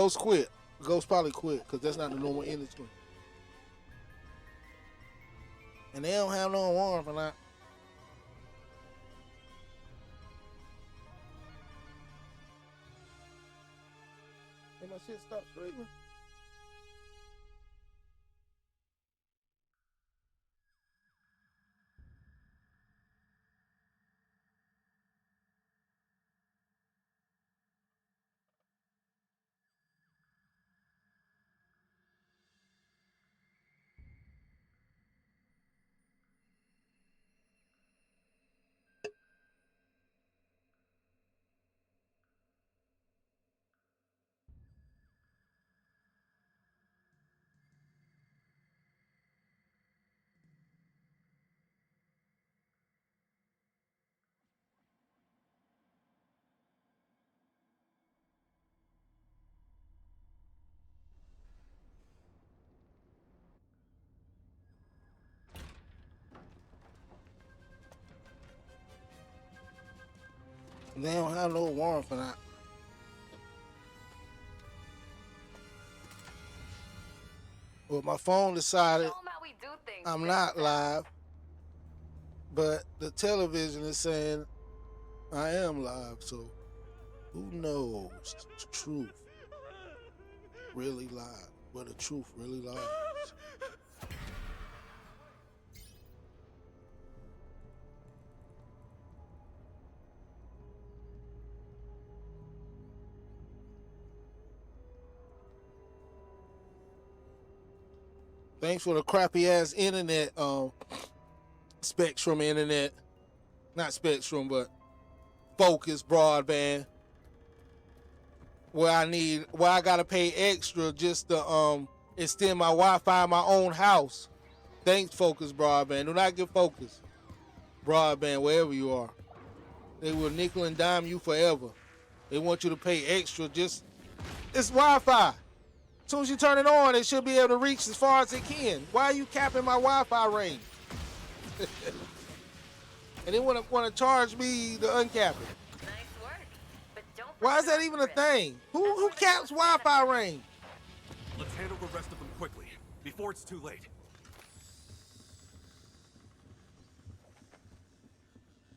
Ghost quit. Ghost probably quit because that's not the normal industry. And they don't have no warrant for that. Hey, my shit stop streaming. They don't have no warrant for that. Well, my phone decided I'm not live, but the television is saying I am live, so who knows the truth really lies, where the truth really lies. Thanks for the crappy ass internet, Spectrum internet. Not Spectrum, but Focus broadband. Where I gotta pay extra just to extend my Wi-Fi in my own house. Thanks, Focus broadband. Do not get Focus broadband wherever you are. They will nickel and dime you forever. They want you to pay extra just, it's Wi-Fi. As soon as you turn it on, it should be able to reach as far as it can. Why are you capping my Wi-Fi range? And they want to charge me the uncapping. Nice work, but don't. Why is that even a thing? Who caps Wi-Fi range? Let's handle the rest of them quickly before it's too late.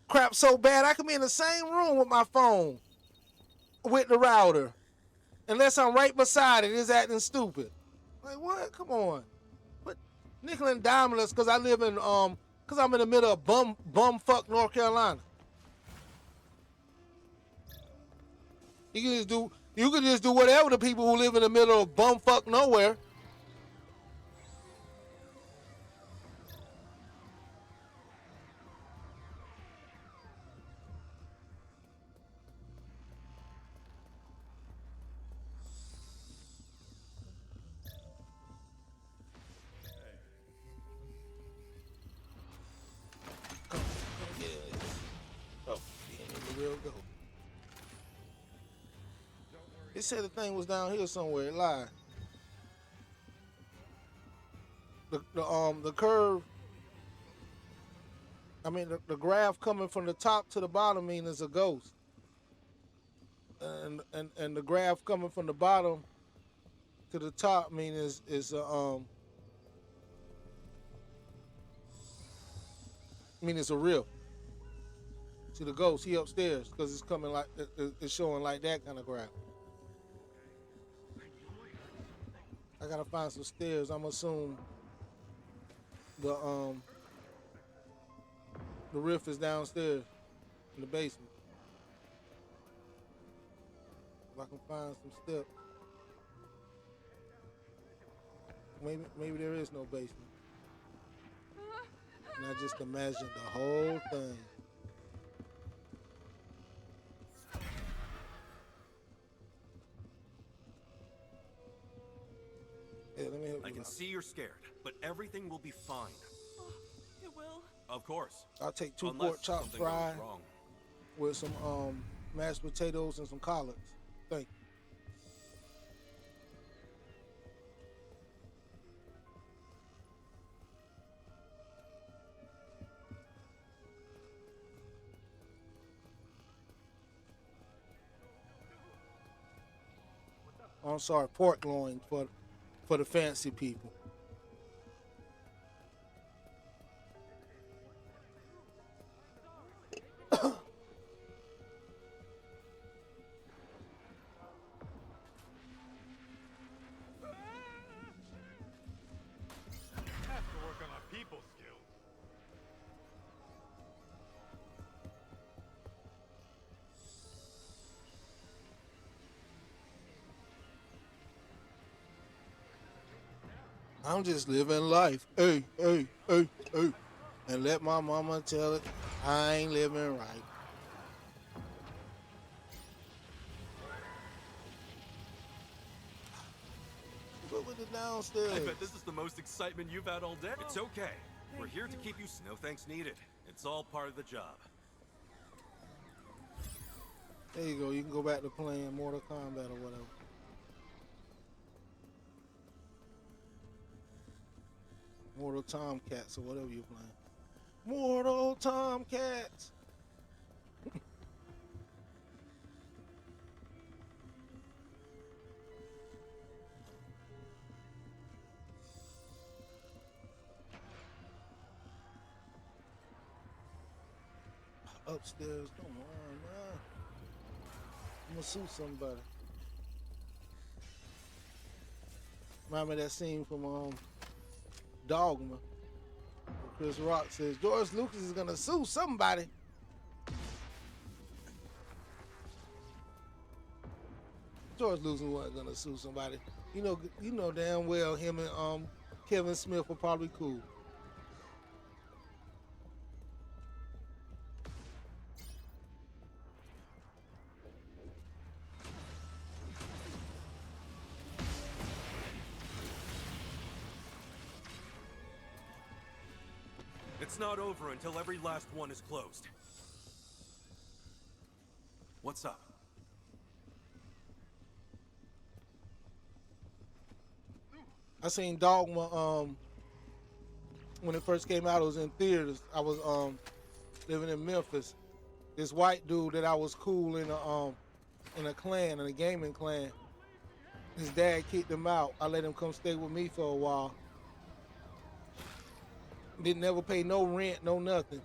Crap so bad I can be in the same room with my phone with the router. Unless I'm right beside it, it's acting stupid. Like what? Come on. But nickel and diming us because I live in because I'm in the middle of bumfuck North Carolina. You can just do whatever the people who live in the middle of bumfuck nowhere. It said the thing was down here somewhere. It lied. The curve. I mean the graph coming from the top to the bottom means it's a ghost. And the graph coming from the bottom to the top means is a it's a real. See the ghost, he upstairs because it's coming like it's showing like that kind of graph. I gotta find some stairs. I'm assuming the rift is downstairs in the basement. If I can find some steps. Maybe there is no basement. And I just imagined the whole thing. Yeah, let me help you. I can see you're scared, but everything will be fine. Oh, it will? Of course. I'll take 2 pork chops fried with some mashed potatoes and some collards. Thank you. I'm sorry, pork loin for the fancy people. Have to work on my people skills. I'm just living life. Hey, hey, hey, hey. And let my mama tell it, I ain't living right. What with the downstairs? I bet this is the most excitement you've had all day. It's okay. We're here to keep you. No thanks needed. It's all part of the job. There you go. You can go back to playing Mortal Kombat or whatever. Mortal Tomcats or whatever you're playing. Mortal Tomcats. Upstairs, come on, man. I'm gonna sue somebody. Remind me of that scene from Dogma. Chris Rock says George Lucas is gonna sue somebody. George Lucas wasn't gonna sue somebody. You know damn well him and Kevin Smith were probably cool. It's not over until every last one is closed. What's up? I seen Dogma when it first came out. It was in theaters. I was living in Memphis. This white dude that I was cool in a clan, in a gaming clan. His dad kicked him out. I let him come stay with me for a while. Didn't never pay no rent, no nothing.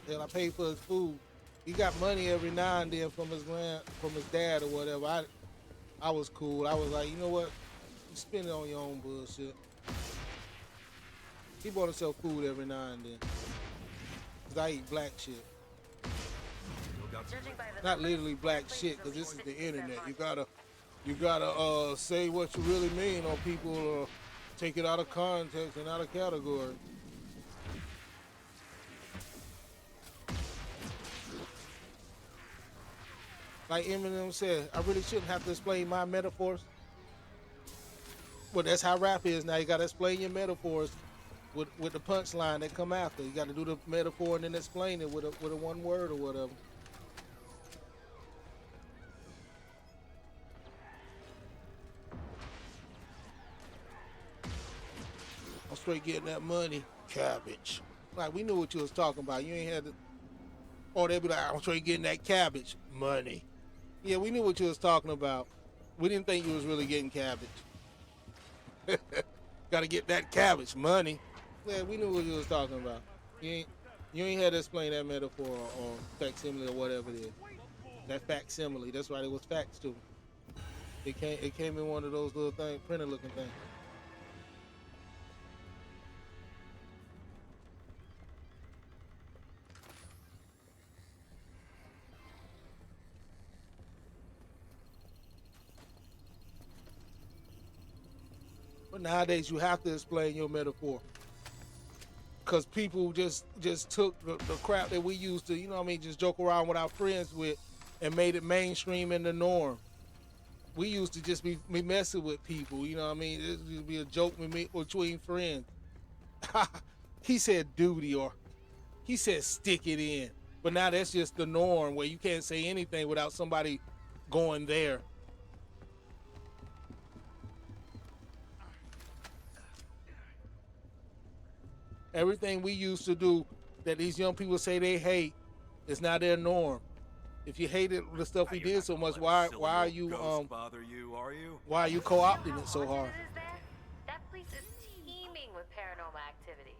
Then I paid for his food. He got money every now and then from his dad or whatever. I was cool. I was like, you know what? You spend it on your own bullshit. He bought himself food every now and then. Cause I eat black shit. Not literally black shit, cause this is the internet. You gotta say what you really mean, or people take it out of context and out of category. Like Eminem said, I really shouldn't have to explain my metaphors. Well, that's how rap is now. You gotta explain your metaphors with the punchline that come after. You gotta do the metaphor and then explain it with a one word or whatever. I'm straight getting that money. Cabbage. Like, we knew what you was talking about. You ain't had to... Or they'd be like, I'm straight getting that cabbage. Money. Yeah, we knew what you was talking about. We didn't think you was really getting cabbage. Gotta get that cabbage. Money. Yeah, we knew what you was talking about. You ain't had to explain that metaphor or facsimile or whatever it is. That facsimile. That's right, it was facts too. It came in one of those little things, printer looking things. But nowadays you have to explain your metaphor. Because people just took the crap that we used to, just joke around with our friends with and made it mainstream in the norm. We used to just be messing with people, It used to be a joke between friends. He said duty, or he said stick it in. But now that's just the norm where you can't say anything without somebody going there. Everything we used to do that these young people say they hate is not their norm. If you hated the stuff Now we you're did not so gonna much, let a why silly are old you ghost bother you, are you? why are you co-opting it so hard? That place is teeming with paranormal activity.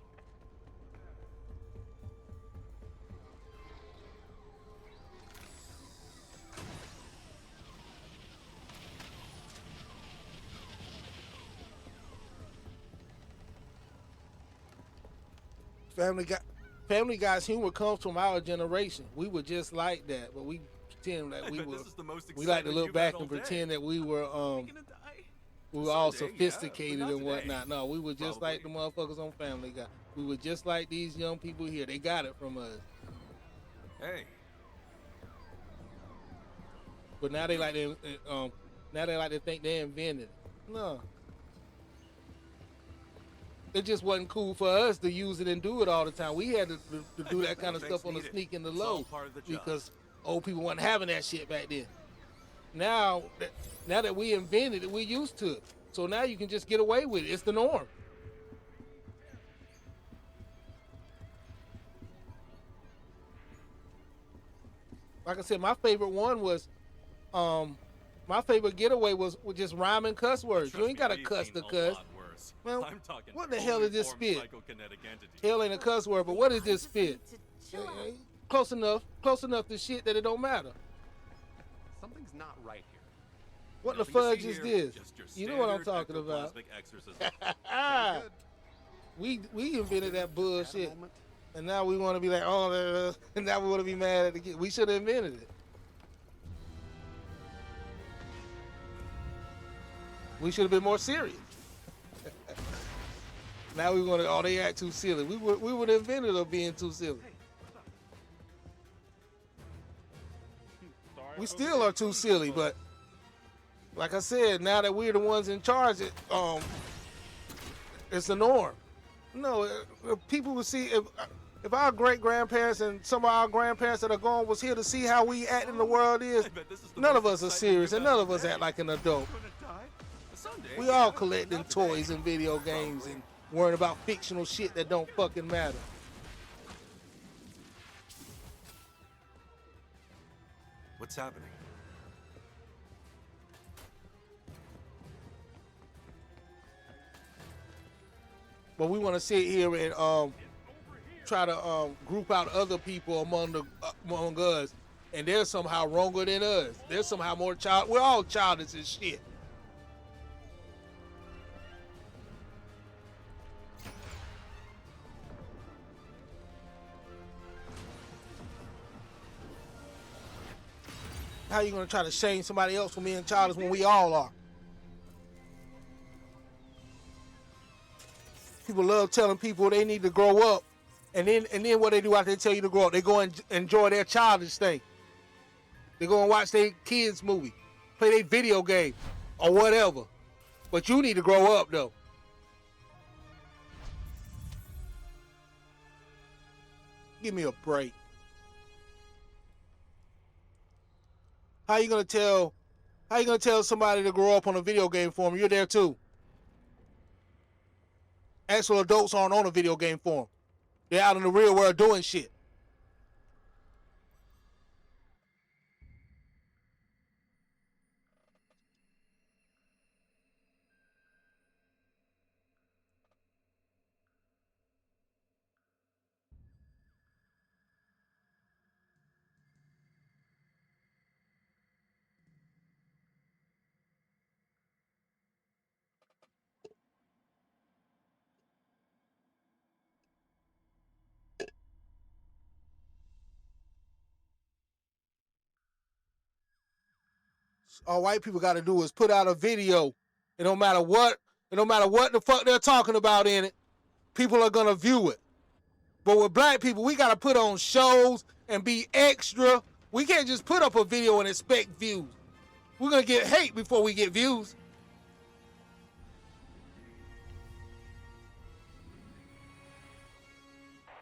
Family Guy's humor comes from our generation. We were just like that, but we pretend like I we bet were. this is the most We like to excitement look you've back had and all day. pretend that we were Gonna die? all Someday, yeah, sophisticated but not and today. whatnot. No, we were just like the Probably. motherfuckers on Family Guy. We were just like these young people here. They got it from us. Hey, But now they like to think they invented it. No. It just wasn't cool for us to use it and do it all the time. We had to do that kind of Thanks stuff on the needed. sneak and the It's all low part of the job. because old people wasn't having that shit back then. Now that we invented it, we're used to it. So now you can just get away with it. It's the norm. Like I said, my favorite one was, my favorite getaway was just rhyming cuss words. You Trust ain't me, gotta we've cuss seen to a cuss. lot worse. Man, I'm talking what the hell is this fully spit? formed psychokinetic entities. Hell ain't a cuss word, but what is this just spit? need to chill out. Close enough to shit that it don't matter. Something's not right here. What the Nothing to fudge see is here, this? just your You know what I'm standard talking about. ectoplasmic exorcism. Good. We invented that Had a bullshit, moment. and now we want to be like, oh, and now we want to be mad at the kid. We should have invented it. We should have been more serious. Now we want to, oh, they act too silly. We would have invented of being too silly. We still are too silly, but like I said, now that we're the ones in charge, it's the norm. No, people would see if our great grandparents and some of our grandparents that are gone was here to see how we act in the world is. I bet this is the None most of us are excitement serious, you've and had none all of us day. act like an adult. Gonna die? Someday, We yeah, all but collecting not today. toys and video games and worrying about fictional shit that don't fucking matter. What's happening? But we want to sit here and try to group out other people among us, and they're somehow wronger than us. They're somehow more child. We're all childish as shit. How you gonna try to shame somebody else for being childish when we all are? People love telling people they need to grow up, and then what they do after they tell you to grow up, they go and enjoy their childish thing. They go and watch their kids' movie, play their video game, or whatever. But you need to grow up though. Give me a break. How you gonna tell somebody to grow up on a video game forum? You're there too. Actual adults aren't on a video game forum. They're out in the real world doing shit. All white people got to do is put out a video. It don't matter what the fuck they're talking about in it. People are gonna view it. But with black people, we gotta put on shows and be extra. We can't just put up a video and expect views. We're gonna get hate before we get views.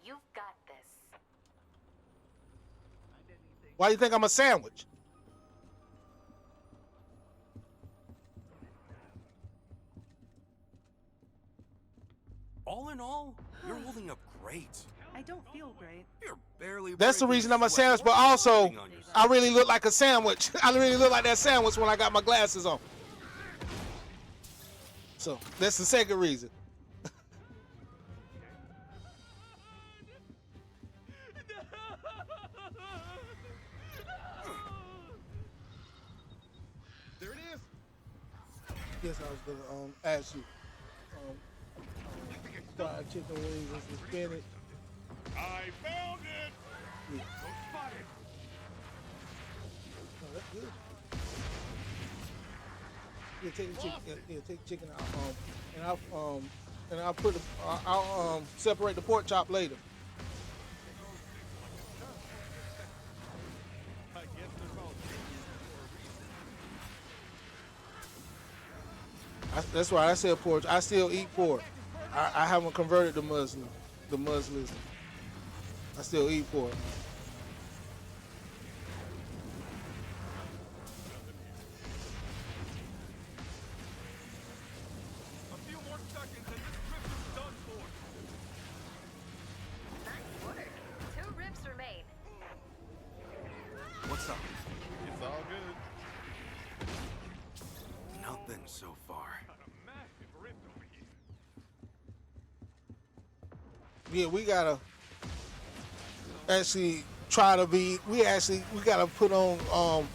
You've got this. Why do you think I'm a sandwich? All in all, you're holding up great. I don't feel great. You're barely. That's the breaking reason I'm a sweat. sandwich, but also Working on yourself. I really look like a sandwich. I really look like that sandwich when I got my glasses on. So that's the second reason. There it is. Yes, I was gonna ask you. Fried chicken wings and some spinach. I found it. Yeah. Don't spot it. Oh, that's good. Yeah, take the chicken. Yeah, take the chicken out. And I'll put I'll separate the pork chop later. I guess they're both. That's right. I said pork. I still eat pork. I haven't converted to Muslim. The Muslims. I still eat pork. A few more seconds and this trip is done for. Nice work. 2 rips remain. What's up? It's all good. Nothing so far. Got a massive rip over here. Yeah, we gotta actually try to be. We gotta put on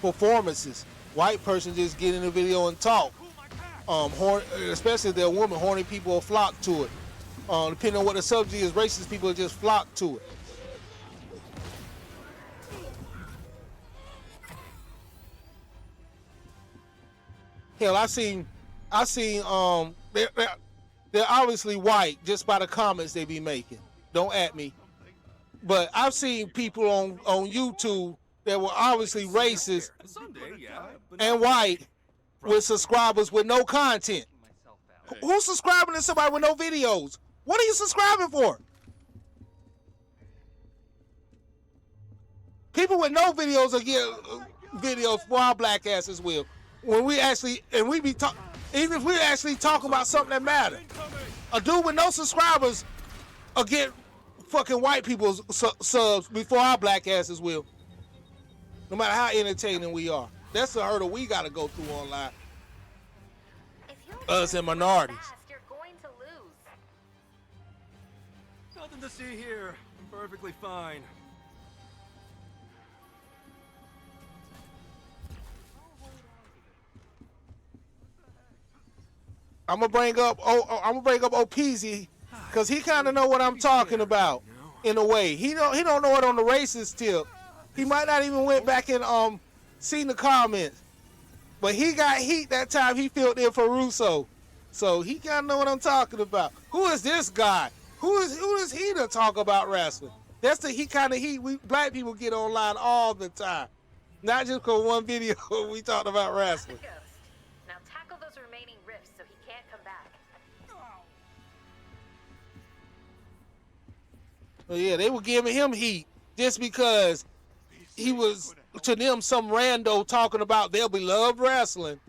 performances. White person just get in the video and talk. Especially if they're a woman, horny people will flock to it. Depending on what the subject is, racist people will just flock to it. Hell, I seen they're obviously white just by the comments they be making. Don't at me. But I've seen people on YouTube that were obviously racist Someday, yeah. But and white with subscribers with no content. Myself out. Who's subscribing to somebody with no videos? What are you subscribing for? People with no videos will get videos for our black asses will. When we actually, and we be talking, even if we're actually talking about something that matters. A dude with no subscribers will get fucking white people's subs before our black asses will. No matter how entertaining we are. That's the hurdle we got to go through online. If you're Us and minorities. fast, you're going to lose. nothing to see here. I'm perfectly fine. I'm gonna bring up Opeasy because he kind of know what I'm talking about in a way. He don't know it on the racist tip. He might not even went back and seen the comments, but he got heat that time he filled in for Russo, so he kind of know what I'm talking about. Who is this guy? Who is he to talk about wrestling? That's the kind of heat we black people get online all the time, not just for one video we talked about wrestling. Ghost. Now tackle those remaining rifts so he can't come back. Well, yeah, they were giving him heat just because he was, to them, some rando talking about their beloved wrestling.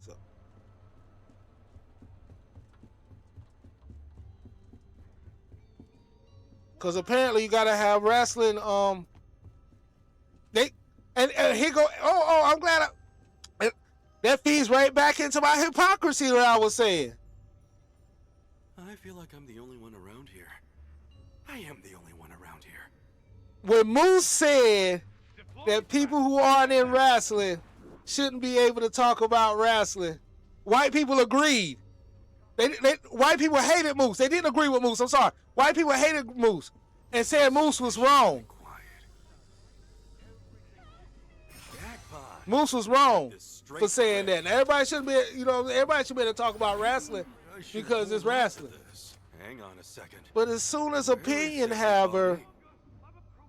So. Because apparently you got to have wrestling, and he go, I'm glad that feeds right back into my hypocrisy that I was saying. I feel like I'm the only one around here. I am the only one around here. When Moose said that people who aren't in wrestling shouldn't be able to talk about wrestling, white people agreed. White people hated Moose. They didn't agree with Moose. I'm sorry. White people hated Moose and said Moose was wrong. Jackpot. Moose was wrong for saying that. Now, everybody should be able to talk about wrestling because it's wrestling. Hang on a second. But as soon as opinion haver,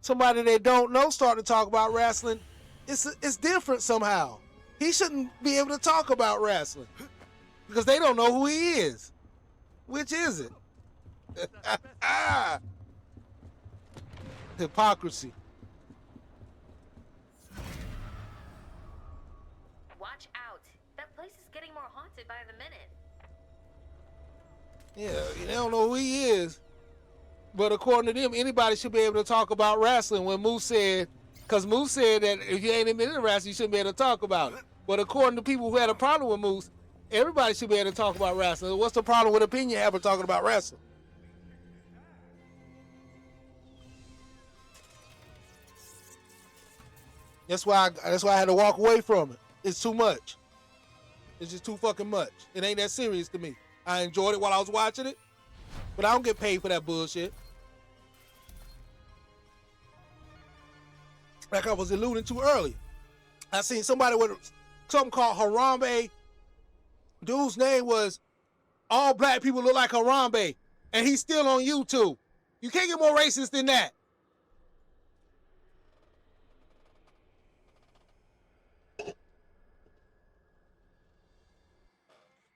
somebody they don't know, start to talk about wrestling, it's different somehow. He shouldn't be able to talk about wrestling because they don't know who he is. Which is it? Hypocrisy. posted by the minute. Yeah, they don't know who he is. But according to them, anybody should be able to talk about wrestling. When Moose said, because Moose said that if you ain't been in wrestling, you shouldn't be able to talk about it. But according to people who had a problem with Moose, everybody should be able to talk about wrestling. What's the problem with opinion haver talking about wrestling? That's why I had to walk away from it. It's too much. It's just too fucking much. It ain't that serious to me. I enjoyed it while I was watching it, but I don't get paid for that bullshit. Like I was alluding to earlier. I seen somebody with something called Harambe. Dude's name was All Black People Look Like Harambe, and he's still on YouTube. You can't get more racist than that.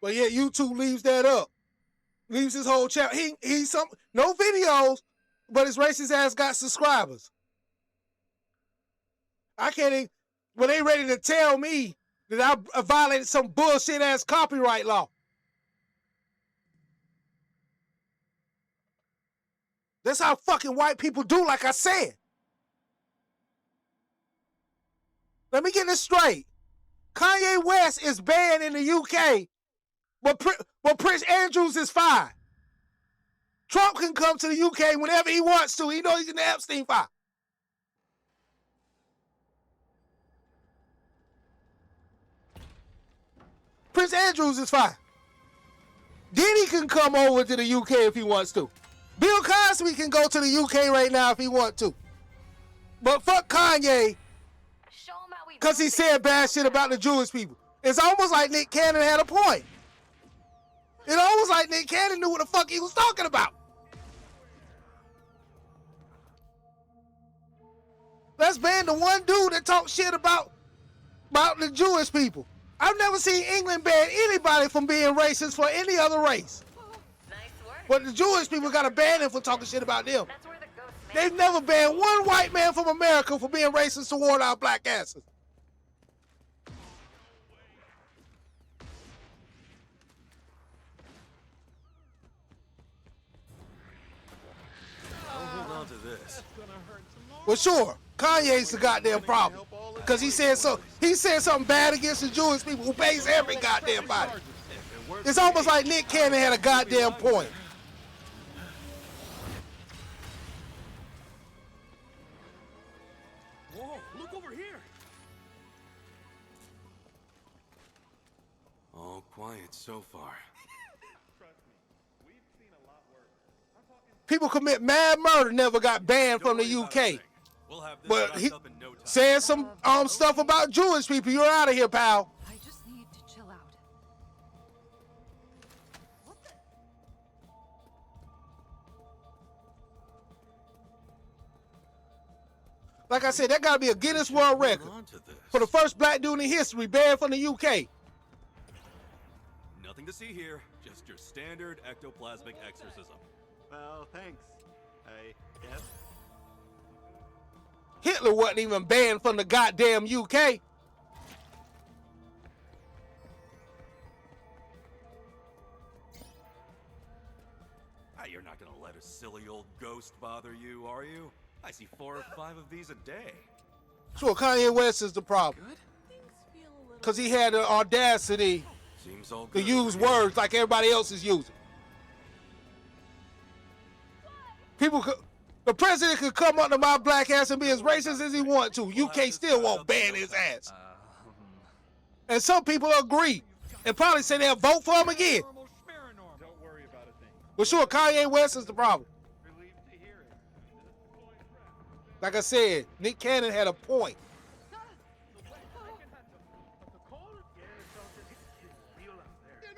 But yet YouTube leaves that up. Leaves his whole channel. He's some no videos, but his racist ass got subscribers. I can't even, when they ready to tell me that I violated some bullshit ass copyright law. That's how fucking white people do, like I said. Let me get this straight. Kanye West is banned in the UK, but Prince Andrews is fine. Trump can come to the UK whenever he wants to. He knows he's in the Epstein file. Prince Andrews is fine. Diddy can come over to the UK if he wants to. Bill Cosby can go to the UK right now if he wants to. But fuck Kanye, because he said bad shit about the Jewish people. It's almost like Nick Cannon had a point. It's almost like Nick Cannon knew what the fuck he was talking about. Let's ban the one dude that talks shit about the Jewish people. I've never seen England ban anybody from being racist for any other race. Nice work. But the Jewish people got to ban him for talking shit about them. That's where the ghost man. They've never banned one white man from America for being racist toward our black asses. I'll hold on to this. Well, sure, Kanye's the goddamn problem. Because he said something bad against the Jewish people who pays every goddamn body. It's almost like Nick Cannon had a goddamn point. Whoa, look over here. All quiet so far. People commit mad murder, never got banned from the UK. We'll have this But wrapped he up in no time. said some stuff about Jewish people. You're out of here, pal. I just need to chill out. What the? Like I said, that got to be a Guinness World Record Hold on to this. for the first black dude in history banned from the UK. Nothing to see here, just your standard ectoplasmic exorcism. Well, thanks. I guess. Hitler wasn't even banned from the goddamn UK. You're not gonna let a silly old ghost bother you, are you? I see 4 or 5 of these a day. Sure, Kanye West is the problem. Things feel a little. Because he had the audacity Seems all to good. use words like everybody else is using. The president could come up to my black ass and be as racist as he want to. UK still won't ban his ass. And some people agree and probably say they'll vote for him again. Don't worry about a thing. But sure, Kanye West is the problem. Relieved to hear it. Like I said, Nick Cannon had a point. You're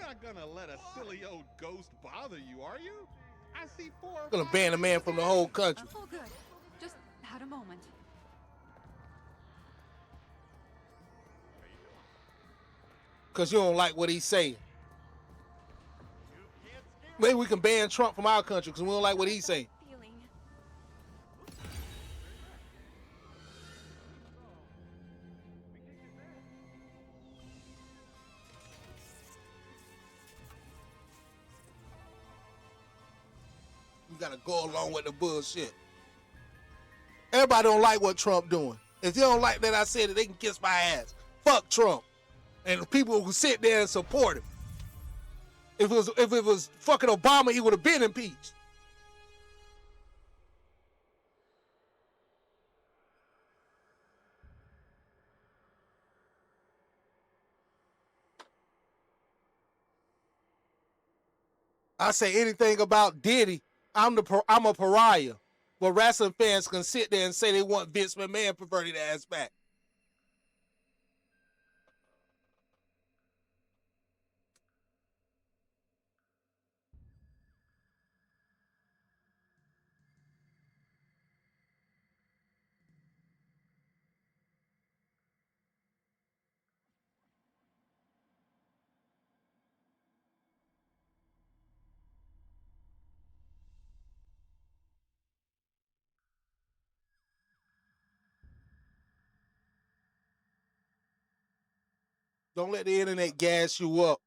not gonna let a silly old ghost bother you, are you? I see 4 or Gonna 5 ban a man from the whole country. All good. Just had a moment. Because you don't like what he's saying. Maybe we can ban Trump from our country because we don't like what he's saying. Feeling. You gotta go along with the bullshit. Everybody don't like what Trump doing. If you don't like that I said it, they can kiss my ass. Fuck Trump. And the people who sit there and support him. If it was fucking Obama, he would have been impeached. I say anything about Diddy, I'm a pariah. But wrestling fans can sit there and say they want Vince McMahon perverted ass back. Don't let the internet gas you up.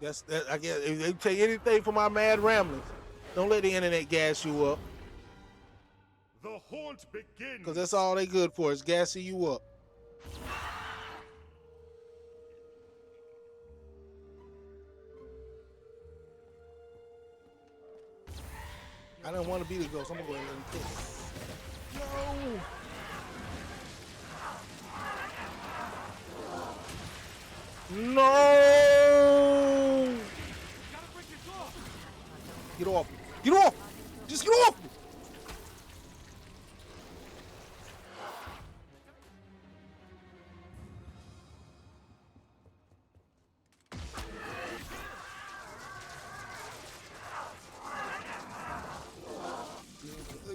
I guess if they take anything from my mad ramblings, don't let the internet gas you up. The haunt begins. Because that's all they good for, is gassing you up. I didn't want to be the ghost. I'm going to go ahead and let him kick it. No. No! Get off me. Get off! Just get off me!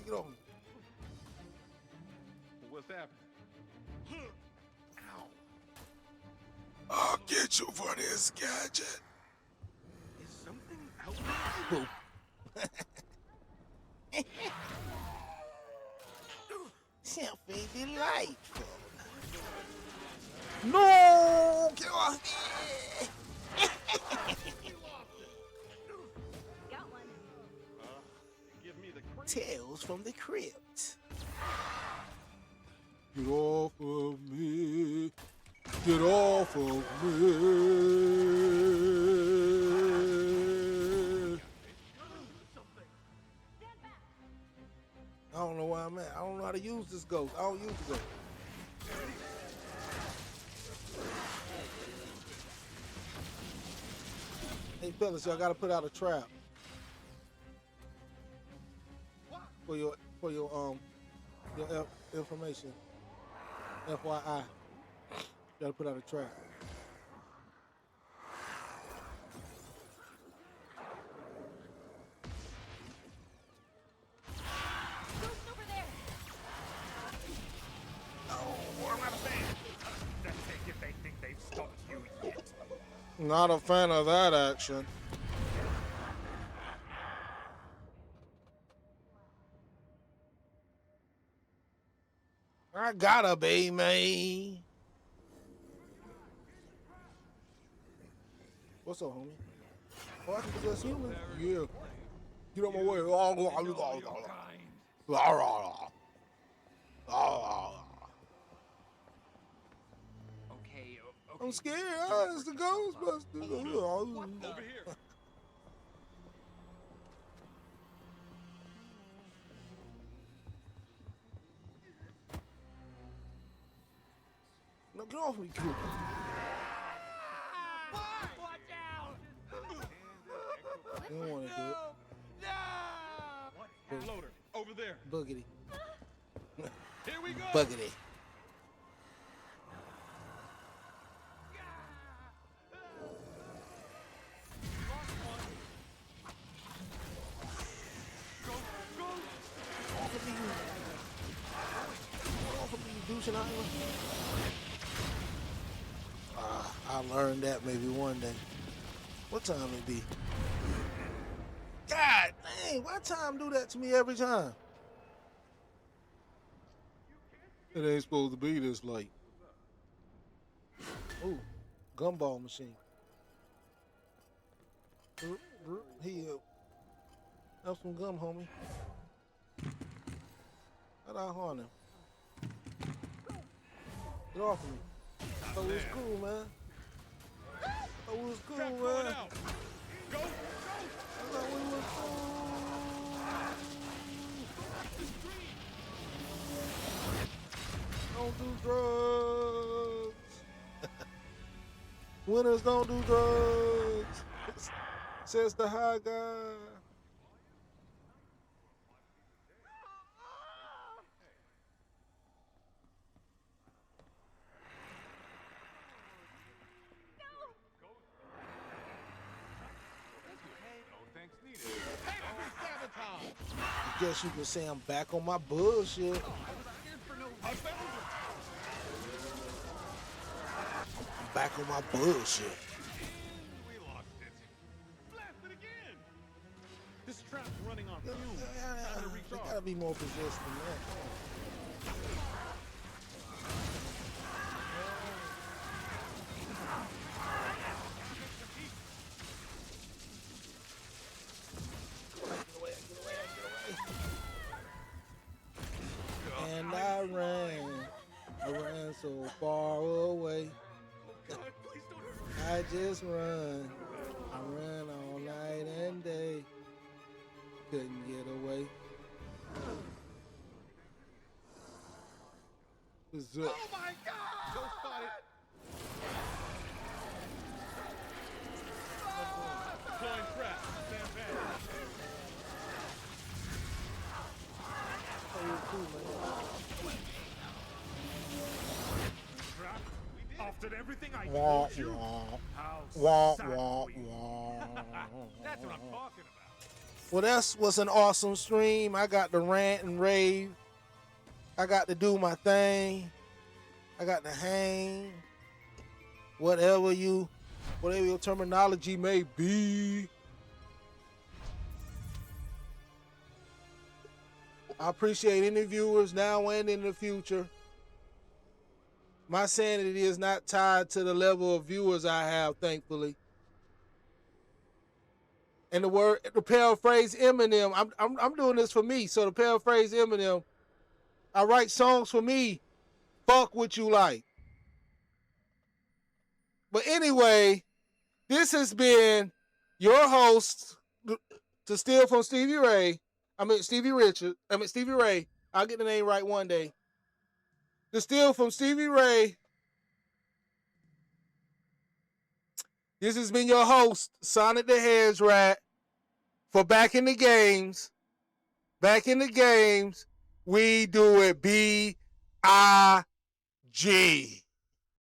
Get off me. What's happening? Ow. I'll get you for this gadget. Is something out there? Boom. Something delightful. No! Get off me! Got one. Give me the crank. Tales from the Crypt. Get off of me. Get off of me. I don't know where I'm at. I don't know how to use this ghost. I don't use the ghost. Hey fellas, y'all gotta put out a trap. For your information. FYI. Gotta put out a trap. Ghost over there. That's it if they think they've stopped you yet. Not a fan of that action. I gotta be me. What's up, homie? Oh, I can possess humans? Yeah. Get on my way. Okay. I'm scared. Oh, it's the Ghostbusters. Over here. No, get off me, kid. Watch out! You don't want to do it. No! Floater. Over there. Boogity. Here we go. Buggity. I'll learn that maybe one day. What time it be? God dang, why time do that to me every time? It ain't supposed to be this late. Ooh, gumball machine. Heal. Have some gum, homie. How'd I harm him? Get off of me. I thought we was cool, man. I thought we was cool, Trap man. going out. Go, go. I thought we was cool. Don't do drugs. Winners don't do drugs. Says the high guy. I guess you could say I'm back on my bullshit. I'm back on my bullshit. We lost it. Blast it again. This trap's running on fumes. Time to We recharge. gotta be more possessed than that. And I ran so far away. I just run. I ran all night and day. Couldn't get away. What's up? Oh my God! Go spotted. Deploying trap. Stand back. Oh, you're cool, man. Trap. After everything I Wah, told you, wah. how Wah, sad wah, were you? wah. That's what I'm talking about. Well, that was an awesome stream. I got to rant and rave. I got to do my thing. I got to hang. Whatever your terminology may be. I appreciate any viewers now and in the future. My sanity is not tied to the level of viewers I have, thankfully. And to paraphrase Eminem, I'm doing this for me. So to paraphrase Eminem, I write songs for me. Fuck what you like. But anyway, this has been your host to steal from Stevie Ray. Stevie Ray. I'll get the name right one day. To steal from Stevie Ray. This has been your host, Sonic the Hedge Rat, for Back in the Games. Back in the Games, we do it B-I-G.